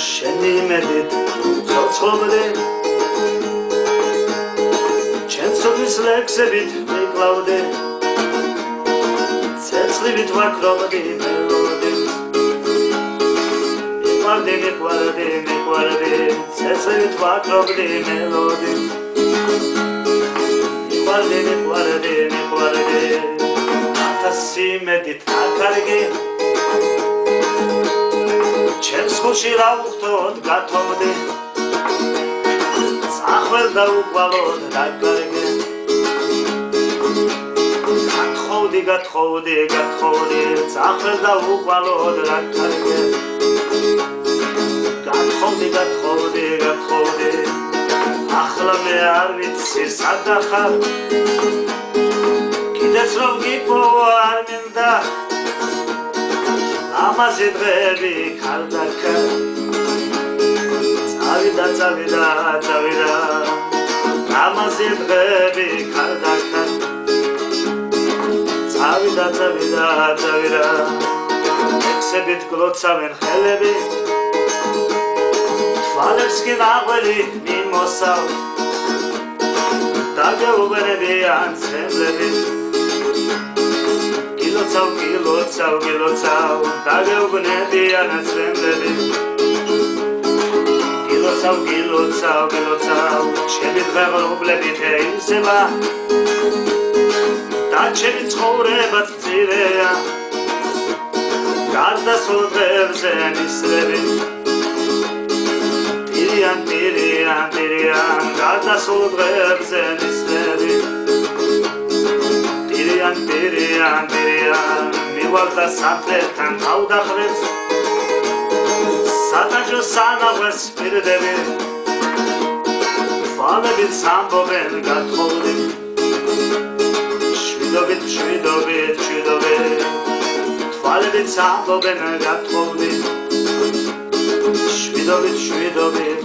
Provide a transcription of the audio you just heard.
შენი იმედით ცოცხლობდი ჩემს ცოდვის ლექსებით მიკლავდი ცეცხლივით ვაკრობდი მელოდიებს მიყვარდი ცეცხლივით ვაკრობდი მელოდიებს მიყვარდი ათასი იმედით დაკარგი ჩემს ხუში რა უხდოდ გათოვდი წახვალ და უკვალოდ დაკარგი გათხოვდი წახვალ და უკვალოდ დაკარგი გათხოვდი ახლა მე არ ვიცი სად ახარ კიდეც რომ გიპოვა არ მინდა ამაზე დღეები ქარდაქარ წავიდა ამაზე დღეები ქარდაქარ წავიდა ექსებით გლოცავენ ხელები თვალებს კი ნაღველი მიმოსავ დაგეუბნებიან ცემლები გილოცავ დაგეუბნებიან ცემლები გილოცავ ჩემი დღეღრუბლებით ეივსება და ჩემი ცხოვრებაც მცირეა გარდასულ დღეებზე მისრები ტირიან გარდასულ დღეებზე მისრები ტირიან მივალ და სამთერთან თავდახრებს სატაჯოს სანაღვეს პირდები თვალებით სამბობენ გათხოვდი შვიდობით თვალებით სამბობენ გათხოვდი შვიდობით